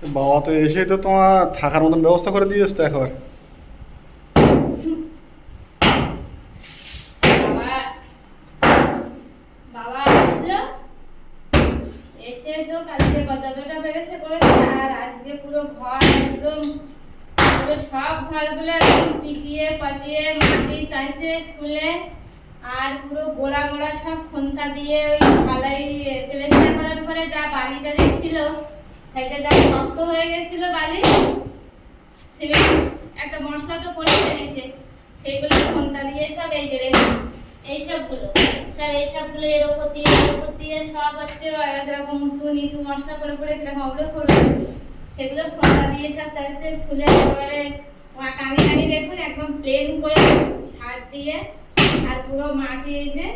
বাবা তো এসে তো তোমার থাকার মতন ব্যবস্থা করে দিয়েছ তো একবার। বাবা বাবা আসলো, এসে তো কালকে যতটা পেরেছে করেছে, আর আজকে পুরো ঘর একদম পুরো সব ঘরগুলো একদম পিটিয়ে পাটিয়ে মাটি চাইছে স্কুলে, আর পুরো গোড়া গোড়া সব খন্তা দিয়ে ওই ঢালাই প্লাস্টার করার পরে যা বালি টালি ছিল সেটা যা শক্ত হয়ে গেছিল বালি, সিমেন্ট একটা মশলা তো করে ফেলেছে, সেইগুলো খন্তা দিয়ে সব এই যে এইসবগুলো এর উপর দিয়ে সব হচ্ছে এরকম উঁচু নিচু মশলা করে করে এরকম অবলো করে সেগুলো খন্তা দিয়ে সব চাইছে স্কুলে একেবারে কানি কানি দেখুন একদম প্লেন করে ছাদ দিয়ে, আর পুরো মাটি এই যে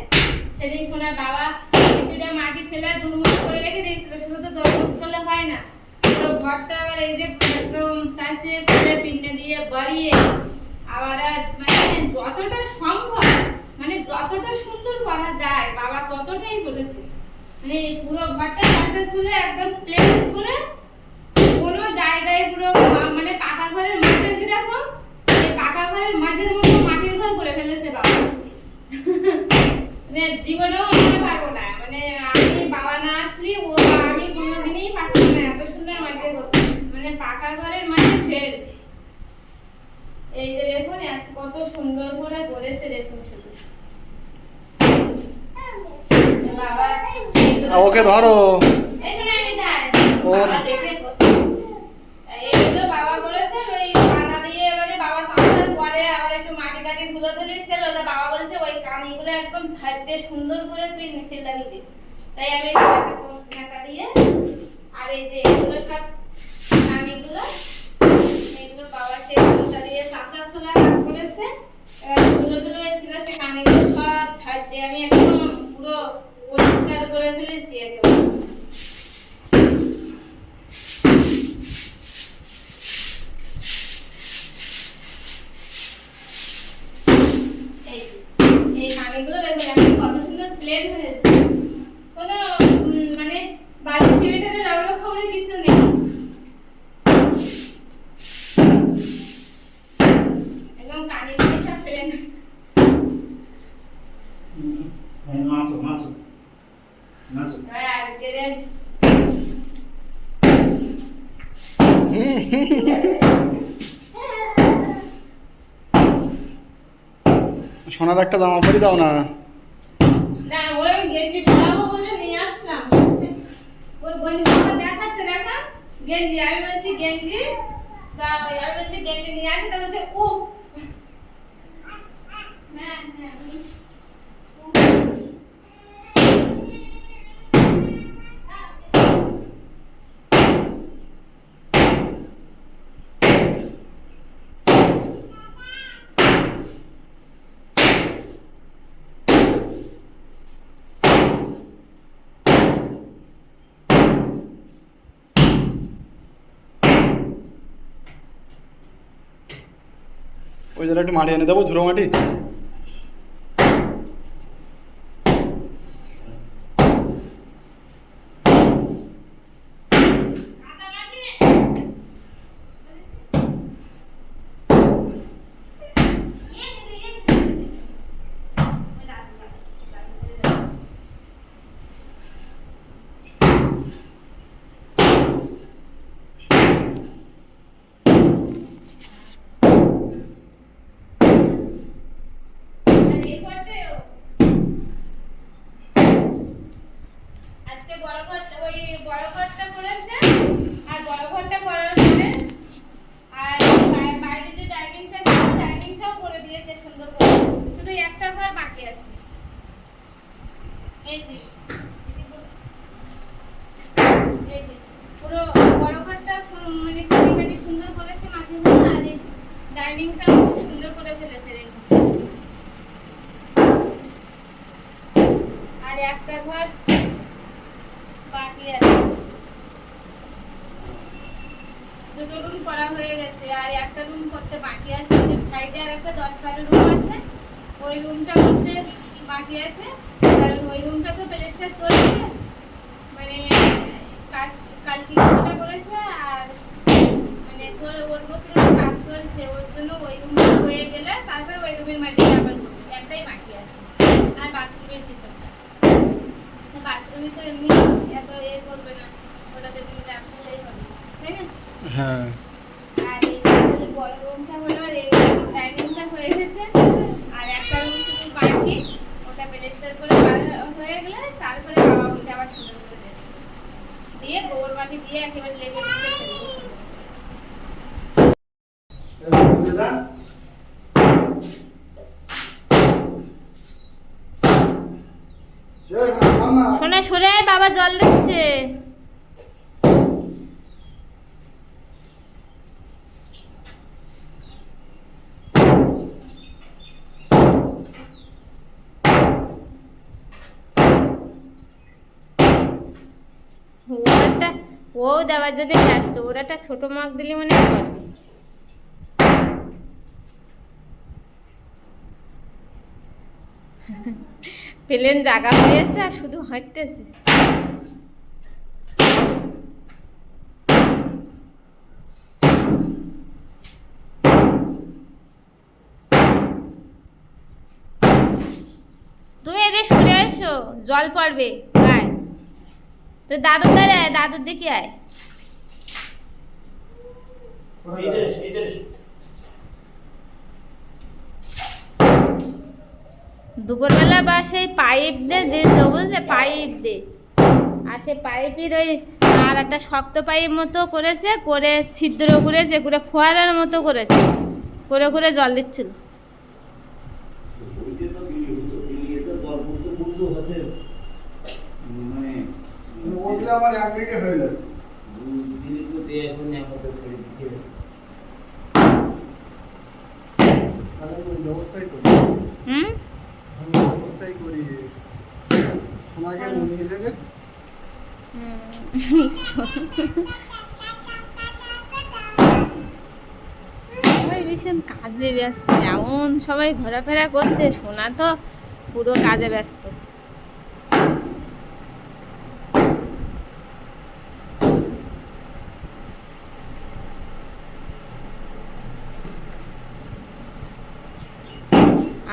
সেদিন শোনার বাবা কিছুটা মাটি ফেলে দুর্মুখ করে রেখে দিয়েছিল, শুধু তো দরমুখ করলে হয় না, পুরো ঘরটা আবার এই যে একদম চাইছে স্কুলে পিন্ডে দিয়ে বাড়িয়ে আবার মানে যতটা সম্ভব মানে যতটা সুন্দর করা যায় বাবা ততটাই করেছে, মানে পুরো ঘরটা চাইতে শুলে একদম প্লেন করে কোনো জায়গায় পুরো মানে পাকা ঘরের মাঝে যেরকম এই পাকা ঘরের মাঝের মতো মাটির ঘর করে ফেলেছে বাবা। মানে জীবনেও আমরা পারবো না, মানে আমি বাবা না আসলি ও আমি কোনোদিনই পারতাম না এত সুন্দর মাটির ঘর, মানে পাকা ঘরের মাঝে ফের এই যে দেখুন কত সুন্দর করে করেছে দেখুন শুধু বাবা ওকে ধরো। এখানে আনি দেয় ও বাবা দেখে কত এইগুলো বাবা করেছে, ওই কানা দিয়ে মানে বাবা সামনে পরে আবার একটু মাটি কাটি গুলো দিয়েছিল, ওটা বাবা বলছে ওই কানিগুলো একদম সাইডে সুন্দর করে তুই নিচে লাগিয়ে দিস, তাই আমি একটা পোস্ট ঢাকা দিয়ে আর এই যে এগুলো সব কানিগুলো এগুলো বাবা সেই পোস্টটা দিয়ে সাদা সোলা কাজ করেছে, এগুলো তুলে ছিল সেই কানিগুলো সব ছাড় দিয়ে আমি একদম পুরো পরিষ্কার করে ফেলেছি একেবারে। এই কানিগুলো দেখুন এখন কত সুন্দর প্লেন হয়েছে, কোনো মানে বাড়ি সিমেন্টের রাউন্ড খবরে কিছু নেই, একদম কানিগুলো সব প্লেন। মাসু মাসু মাসু আর আজকে সোনার একটা জামা পরি দাও না। না ওরা আমি গেঞ্জি পরাবো বলে নিয়ে আসলাম, বলছে ওই বন্ধুটা দেখাচ্ছে দেখা গেঞ্জি, আমি বলছি গেঞ্জি তা আমি বলছি গেঞ্জি নিয়ে আসি, তা বলছে ও হ্যাঁ হ্যাঁ ওই জন্য একটু মাটি এনে দেবো, ঝুড়ো মাটি। আজকে বড় ঘরটা ওই বড় ঘরটা করেছে, আর বড় ঘরটা করার পরে আর বাইরে যে ডাইনিংটা ছিল ডাইনিংটাও করে দিয়েছে সুন্দর করে, শুধু একটা ঘর বাকি আছে এই যে এই যে পুরো বড় ঘরটা মানে কাটি কাটি সুন্দর করেছে মাটিগুলো, আর এই ডাইনিংটাও খুব সুন্দর করে ফেলেছে দেখুন, আর একটা ঘর বাকি আছে, দুটো রুম করা হয়ে গেছে আর একটা রুম করতে বাকি আছে, ওই সাইডে আর একটা 10-12 রুম আছে ওই রুমটা করতে বাকি আছে, আর ওই রুমটা তো প্লাস্টার চলছে, মানে কাজ কালকে কিছুটা করেছে আর আছে, ওর জন্য ওই রুমটা হয়ে গেলে তারপরে ওই রুমের মাটি আবার করবে। একটাই বাকি আছে, আর বাথরুমের ভিতরটা। বাথরুমে তো এমনি এত করবে না, ওটাতে এমনি রাখলেই হবে, তাই না? হ্যাঁ। আর এই যে বড় রুমটা হলো, আর এই ডাইনিংটা হয়ে গেছে, আর একটা রুম শুধু বাকি, ওটা প্লাস্টার করে হয়ে গেলে তারপরে বাবা ওইটা আবার সুন্দর করে দেবে, দিয়ে গোবর মাটি দিয়ে একেবারে লেগে মিশে ফেলবো। শোনা সরে বাবা জল দিচ্ছে। ওটা ও দেওয়ার জন্য ব্যস্ত, ওরা একটা ছোট মগ দিলে মনে হয় করবে। প্লেন জায়গা হয়েছে আর শুধু হাঁটতেছে। তুমি এদের সরে এসো, জল পড়বে গায়ে। তো দাদুর দ্বারা দাদুর দিকে আয়। দুপুরবেলা বা সেই পাইপ দিয়ে বুঝলে, পাইপ দিয়ে, আর সেই পাইপের ওই আর একটা শক্ত পাইপ মতো করেছে, করে ছিদ্র করেছে, করে ফোয়ারার মতো করেছে, করে করে জল দিচ্ছিল। আমার 1 মিনিটে হয়ে যাবে। ব্যবস্থাই করি। ব্যবস্থাই করি। তোমাকে নিয়ে যাবে। সবাই ভীষণ কাজে ব্যস্ত, এমন সবাই ঘোরাফেরা করছে, সোনা তো পুরো কাজে ব্যস্ত।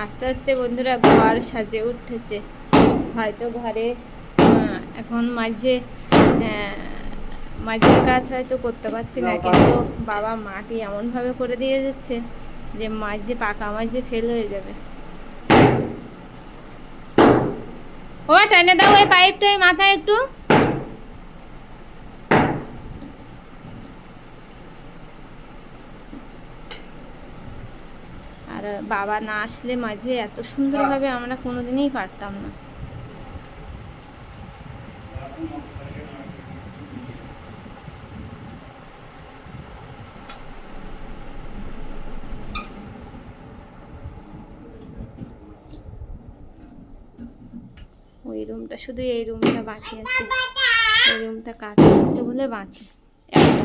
আস্তে আস্তে বন্ধুরা ঘর সাজে উঠেছে। হয়তো ঘরে এখন মাঝের কাজ হয়তো করতে পারছি না, কিন্তু বাবা মাটি এমনভাবে করে দিয়ে যাচ্ছে যে মাঝে পাকা মাঝে ফেল হয়ে যাবে। ও টেনে দাও ওই পাইপটা মাথায় একটু। আর বাবা না আসলে মাঝে এত সুন্দরভাবে আমরা কোনোদিনই পারতাম না। ওই রুমটা, শুধু এই রুমটা বাকি আছে, এই রুমটা কাজ হচ্ছে বলে বাকি একটা।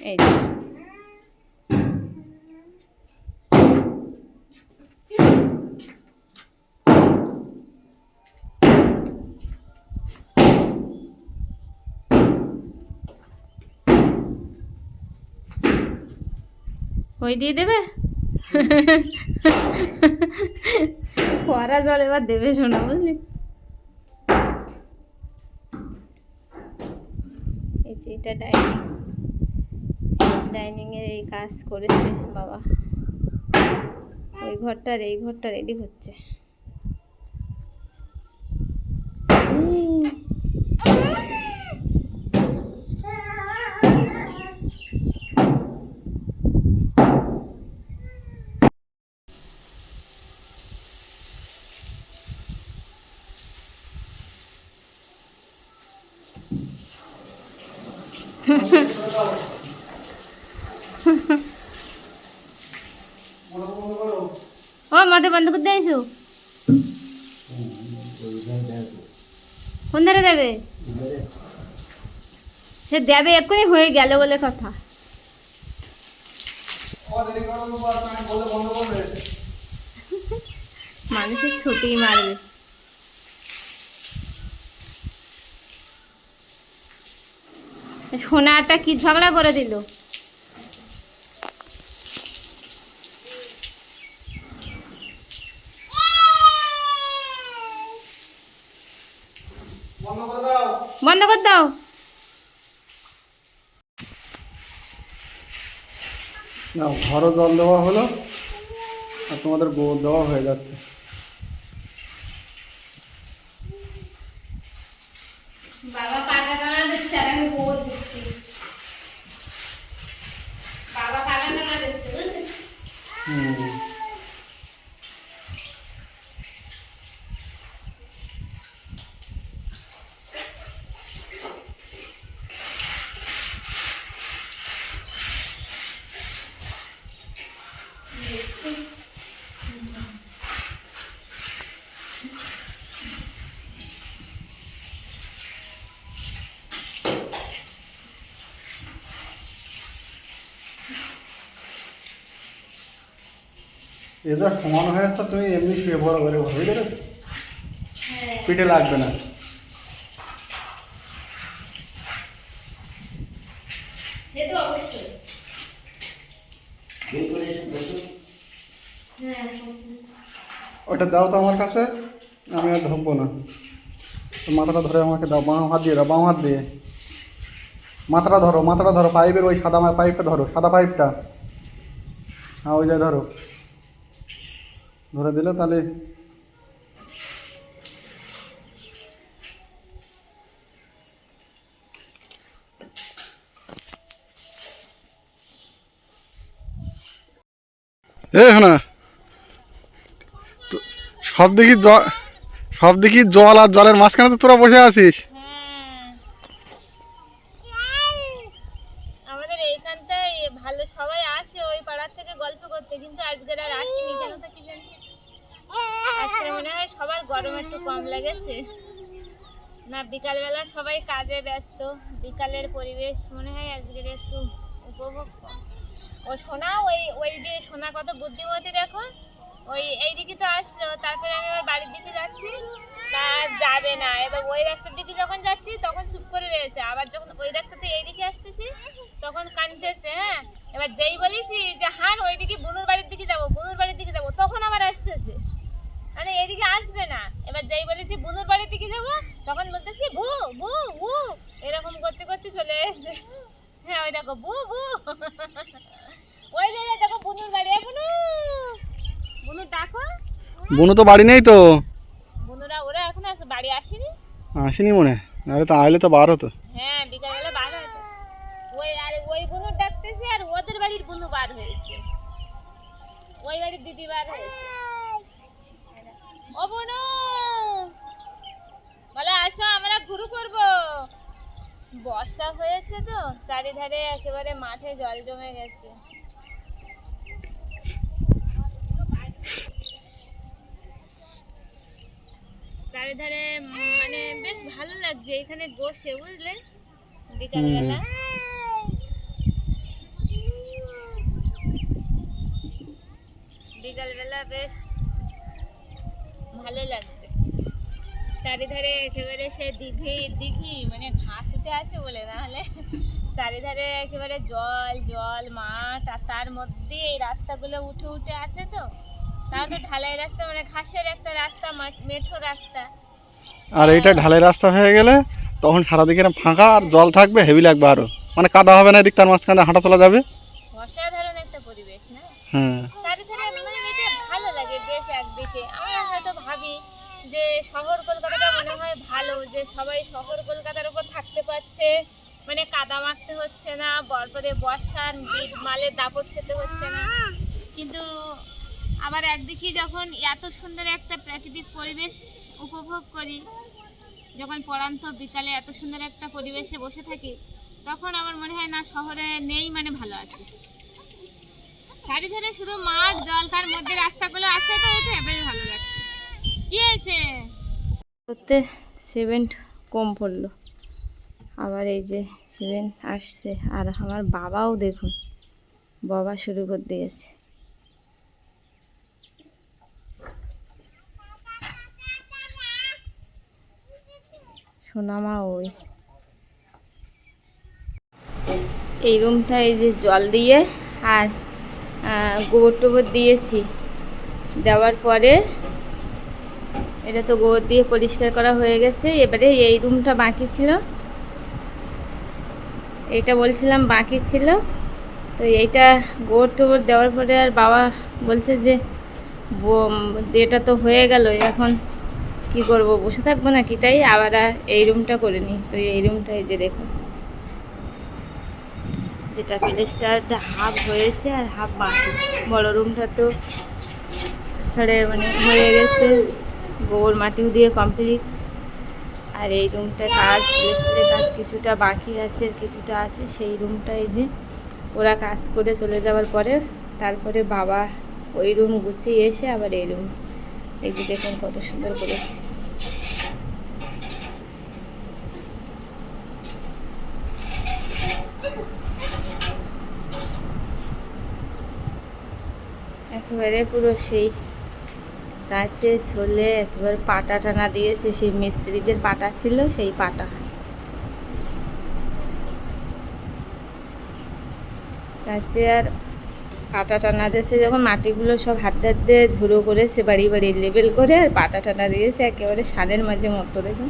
এই ওই দিয়ে দেবে, ফোয়ারা জল এবার দেবে শোনা, বুঝলি? এই যে এটা ডাইনিং, ডাইনিং এর এই কাজ করেছে বাবা। ওই ঘরটার এই ঘরটা রেডি হচ্ছে। ও মোটর বন্ধ করতে আইসো? কোন ধারে দেবে? সে দেবে এক্ষুনি, হয়ে গেল বলে কথা। মানুষের ছুটি মারবে। সোনাটা কি ঝগড়া করে দিল? বন্ধ করে দাও। না ঘরও জল দেওয়া হলো আর তোমাদের গোবর দেওয়া হয়ে যাচ্ছে। বাবা পাকা টানা দিচ্ছে আর আমি গোবর দিচ্ছি। বাবা পাকা টানা দিচ্ছে বুঝলি? এটা সমান হয়ে আসছে, তুমি এমনি শুয়ে পড়ো ঘরে, বুঝতে পেরেছো? পিঠে লাগবে না। সে তো অবশ্যই। হ্যাঁ ওটা দাও তো আমার কাছে, আমি আর ঢুকবো না। তো মাথাটা ধরে আমাকে দাও, বাঁ হাত দিয়ে দাও, বাঁ হাত দিয়ে মাথাটা ধরো, মাথাটা ধরো, পাইপের ওই সাদা পাইপটা ধরো, সাদা পাইপটা। হ্যাঁ ওই যায় ধরো, ধরে দিলে তাহলে না সব দেখি জল আর জলের মাঝখানে তো তোরা বসে আছিস। আমাদের এইখানটায় ভালো সবাই আসে ওই পাড়ার থেকে গল্প করতে, কিন্তু আজকের আর আসেনি কেন তো কি জানি। আজকে মনে হয় সবার গরম একটু কম লেগেছে না, বিকালবেলা সবাই কাজে ব্যস্ত, বিকালের পরিবেশ মনে হয় আজকের একটু উপভোগ কম। ও সোনা ওই যে সোনা কত বুদ্ধিমতী দেখো, ওই এইদিকে তো আসলো, তারপরে আমি আবার বাড়ির দিকে যাচ্ছি, তা যাবে না। এবার ওই রাস্তার দিকে যখন যাচ্ছি তখন চুপ করে রয়েছে, আবার যখন ওই রাস্তাতে এইদিকে আসতেছি তখন কাঁদতেছে। হ্যাঁ, এবার যেই বলেছি যে হার ওইদিকে বুনুর বাড়ির দিকে যাবো, বুনুর বাড়ির দিকে যাবো, তখন আবার আসতেছে, মানে এদিকে আসবে না। এবার যেই বলেছি বুনুর বাড়ির দিকে যাবো তখন বলতেছি ভু ভু ভু, এরকম করতে করতে চলে এসেছে। হ্যাঁ ওই দেখো ভু ভু, ওই জায়গায় দেখো বুনুর বাড়ি। বুনু, বুনু ডাকো। বুনু তো বাড়ি নেই তো, বুনুরা ওরা এখন বাড়ি আসেনি মনে হয়, নাহলে তো আইলে তো বার হতো। হ্যাঁ বিকালবেলা বার হতো। ওই বুনুর ডাকতেছে আর ওদের বাড়ির বুনু বার হয়েছে, ওই বাড়ির দিদি বার হয়েছে। ও বুনু বলে আসো আমরা ঘুরু করবো। বর্ষা হয়েছে তো চারিধারে একেবারে মাঠে জল জমে গেছে। চারিধারে মানে বেশ ভালো লাগছে এখানে বসে, বুঝলে, বিকালবেলা। বিকালবেলা বেশ ভালো লাগছে, চারিধারে একেবারে সে দিঘি মানে ঘাস উঠে আছে বলে, না হলে চারিধারে একেবারে জল জল মাঠ, আর তার মধ্যে এই রাস্তাগুলো উঠে উঠে আছে তো, তাও তো ঢালাই রাস্তা, মানে ঘাসের একটা রাস্তা, মেঠো রাস্তা। আর এইটা ঢালাই রাস্তা হয়ে গেলে তখন সারাদিকে ফাঁকা আর জল থাকবে, হেভি লাগবে আরো, মানে কাদা হবে না, এদিক তার মাঝখানে হাঁটা চলা যাবে। অসাধারণ একটা পরিবেশ না? হ্যাঁ চারিধারে মানে এটা ভালো লাগে বেশ একদিকে। আমরা হয়তো ভাবি যে শহর কলকাতাটা মনে হয় ভালো, যে সবাই শহর কলকাতার উপর থাকতে পারছে, মানে কাদা মাখতে হচ্ছে না, পরে বর্ষার মালের দাপট খেতে হচ্ছে না। কিন্তু আবার একদিকে যখন এত সুন্দর একটা প্রাকৃতিক পরিবেশ উপভোগ করি, যখন পড়ান্ত বিকালে এত সুন্দর একটা পরিবেশে বসে থাকি, তখন আমার মনে হয় না শহরে নেই মানে ভালো আছে। চারিধারে শুধু মাঠ জল, তার মধ্যে রাস্তাগুলো আছে তো উঠে বেশ ভালো লাগছে। কি হয়েছে? করতে সিমেন্ট কম পড়লো, আবার এই যে সিমেন্ট আসছে। আর আমার বাবাও দেখুন, বাবা শুরু করে দিয়েছে। সোনামা ওই এই রুমটা এই যে জল দিয়ে আর গোবর টোবর দিয়েছি, দেওয়ার পরে এটা তো গোবর দিয়ে পরিষ্কার করা হয়ে গেছে। এবারে এই রুমটা বাকি ছিল, এইটা বলছিলাম বাকি ছিল। তো এইটা গোবর টোবর দেওয়ার পরে আর বাবা বলছে যে এটা তো হয়ে গেল, এখন কি করব, বসে থাকবো নাকি, তাই আবার এই রুমটা করে নিই। তো এই রুমটা এই যে দেখুন, যেটা প্লেস্টারটা হাফ হয়েছে আর হাফ বাকি। বড় রুমটা তো ছাড়ে মানে হয়ে গেছে, গোবর মাটিও দিয়ে কমপ্লিট। আর এই রুমটা কাজ, প্লেস্টারের কাজ কিছুটা বাকি আছে, কিছুটা আছে। সেই রুমটা এই যে ওরা কাজ করে চলে যাওয়ার পরে তারপরে বাবা ওই রুম গুছিয়ে এসে আবার এই রুম, এই যে দেখুন কত সুন্দর করেছে। একেবারে পুরো সেই চাষে ছোলে একেবারে পাটা টানা দিয়েছে, সেই মিস্ত্রিদের পাটা ছিল সেই পাটা। চাষে আর পাটা টানা দিয়েছে, যখন মাটিগুলো সব হাতে হাতে ঝুড়ো করেছে বাড়ি বাড়ি লেবেল করে, আর পাটা টানা দিয়েছে একেবারে সাদের মাঝে মতো। দেখুন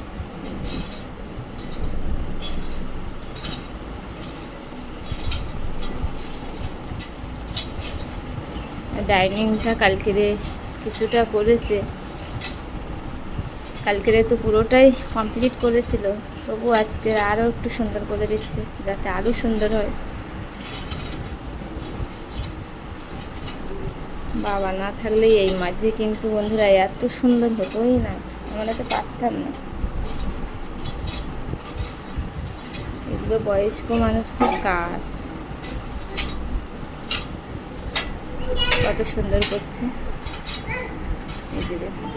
ডাইনিংটা কালকেরে কিছুটা করেছে, কালকেরে তো পুরোটাই কমপ্লিট করেছিল, তবু আজকে আরও একটু সুন্দর করে দিচ্ছে যাতে আরও সুন্দর হয়। বাবা না থাকলে এই মাঝে কিন্তু বন্ধুরা এত সুন্দর হতোই না, আমরা তো পারতাম না। এগুলো বয়স্ক মানুষদের কাজ, কত সুন্দর করছে এই যে দেখুন।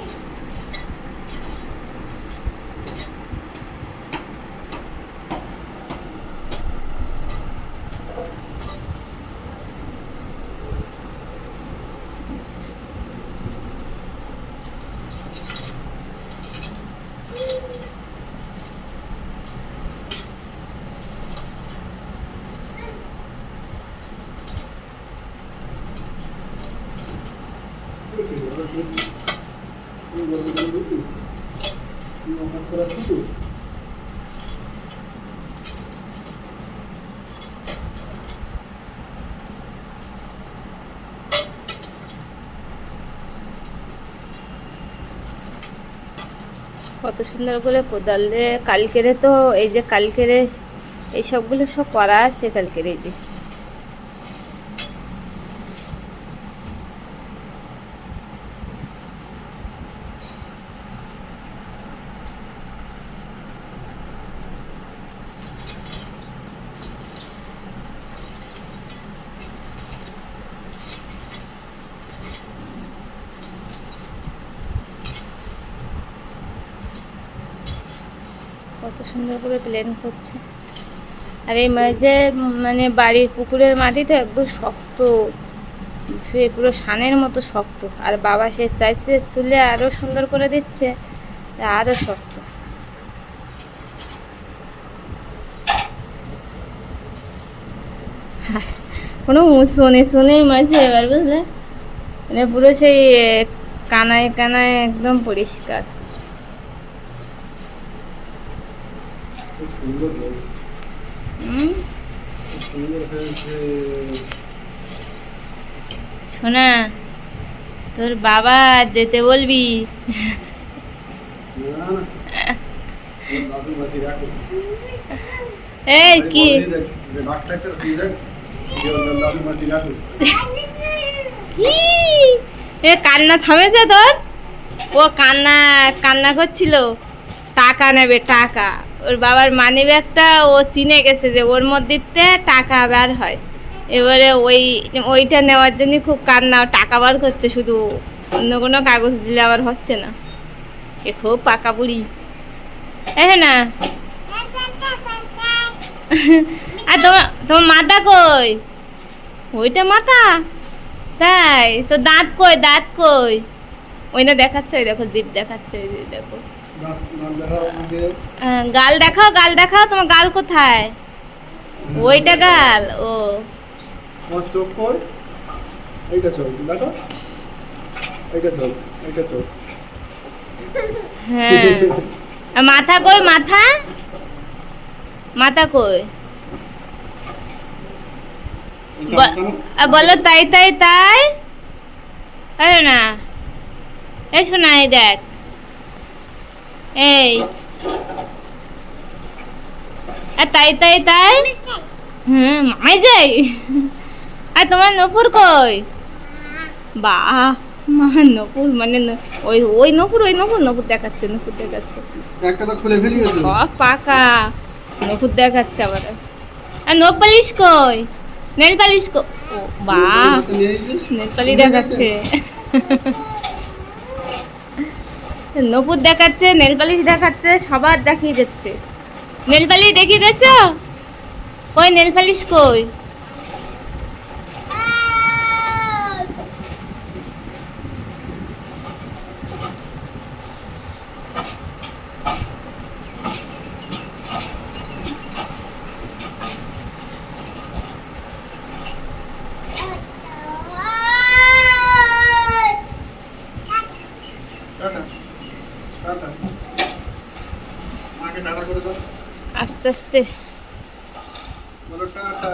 কত সুন্দর করে কোদালে কালকেরে, তো এই যে কালকেরে এই সবগুলো সব করা আছে কালকেরে। এই যে কত সুন্দর করে প্লেন করছে। আর এই মাঝে মানে বাড়ির পুকুরের মাটি তো একদম শক্ত, সে পুরো সানের মতো শক্ত। আর বাবা সে চাইছে চুলে আরও সুন্দর করে দিচ্ছে, আরও শক্ত। কোনো শুনেই মাঝে এবার বুঝলে, মানে পুরো সেই কানায় কানায় একদম পরিষ্কার। শোনা, তোর বাবা যেতে বলবি। এই কি এ কান্না থামেছে তোর? ও কান্না কান্না করছিল, টাকা নেবে টাকা। ওর বাবার মানি ব্যাগটা ও চিনে গেছে যে ওর মধ্যে টাকা বার হয়, এবারে ওইটা নেওয়ার জন্য খুব কান্না, টাকা বার করছে শুধু, অন্য কোনো কাগজ দিলে আবার হচ্ছে না। এ খুব পাকা বুড়ি। হ্যাঁ না, আর তোমার মাথা কই? ওইটা মাথা? তাই তো দাঁত কই? দাঁত কই? ওই না দেখাচ্ছে, ওই দেখো জিভ দেখাচ্ছে, ওই দেখো। গাল দেখাও, গাল দেখাও, তোমার গাল কোথায়? ওইটা গাল? ও চোখ কই? এইটা চোখ দেখো, এইটা চোখ, এইটা চোখ। হ্যাঁ, আর মাথা কই? মাথা মাথা কই? বলো তাই তাই তাই। আরে না, এই শোনা, এই দেখ, এই আর তাই তাই তাই। হুম, মামাই যাই। আর তোমার নপুর কই? বাহ, মা নপুর মানে ওই ওই নপুর, ওই নপুর, নপুর দেখাচ্ছে, নপুর দেখাচ্ছে, একটা তো খুলে ফেলিয়েছো। সব পাকা নপুর দেখাচ্ছে আবার। আর নখ পালিশ কই? নেল পালিশ কই? ও বাহ, নেল পালিশ দেখাচ্ছে, নপুর দেখাচ্ছে, নেল পালিশ দেখাচ্ছে, সবার দেখিয়ে দিচ্ছে। নেল পালিশ দেখিয়ে দিয়েছ? কই নেল পালিশ কই? টাটা টাটা, মাকে টাটা করে দাও। আস্তে আস্তে, বলো টাটা।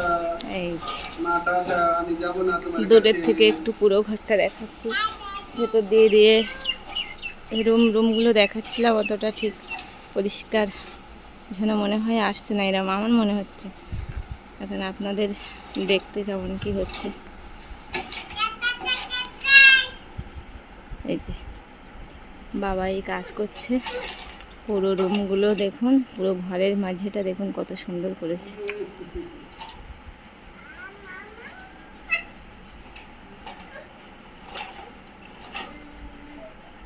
এই যে, না টাটা, আমি যাবো না তোমার দূরের কাছে। থেকে একটু পুরো ঘরটা দেখাচ্ছি, ভেতর দিয়ে দিয়ে রুমগুলো দেখাচ্ছিলাম, অতটা ঠিক পরিষ্কার যেন মনে হয় আসছে না, এরকম আমার মনে হচ্ছে। এখন আপনাদের দেখতে কেমন কি হচ্ছে। এই যে বাবা এই কাজ করছে, পুরো রুমগুলো দেখুন, পুরো ঘরের মাঝেটা দেখুন কত সুন্দর করেছে।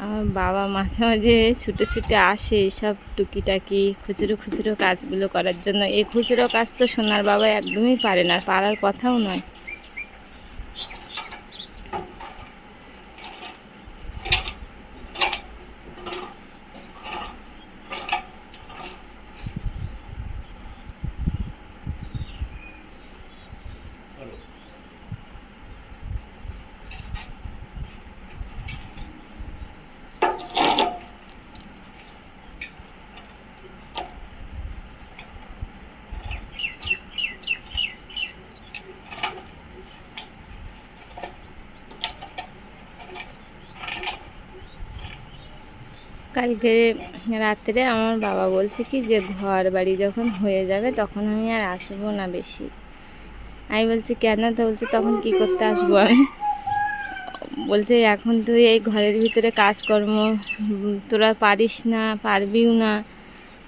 আমার বাবা মাঝে মাঝে ছুটে ছুটে আসে সব টুকিটাকি খুচরো খুচরো কাজগুলো করার জন্য। এই খুচরো কাজ তো সোনার বাবা একদমই পারে না, পারার কথাও নয়। কালকে রাত্রে আমার বাবা বলছে কি যে ঘর বাড়ি যখন হয়ে যাবে তখন আমি আর আসবো না বেশি। আমি বলছি কেন? তো বলছে তখন কি করতে আসবো আমি? বলছে এখন তুই এই ঘরের ভিতরে কাজকর্ম তোরা পারিস না, পারবিও না,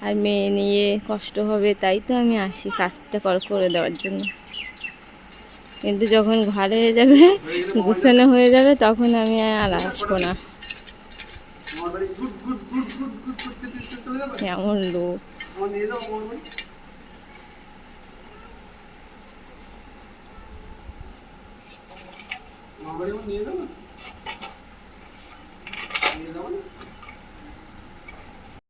আর মেয়ে নিয়ে কষ্ট হবে, তাই তো আমি আসি কাজটা করে দেওয়ার জন্য। কিন্তু যখন ঘর হয়ে যাবে, গুছানো হয়ে যাবে, তখন আমি আর আসবো না। আমার বাড়ি good good good good good করতে দিতে চলে যাবে। এমন লোক। আমার নিয়ে যাও আমার বাড়ি। আমার বাড়ি আমার নিয়ে যাও।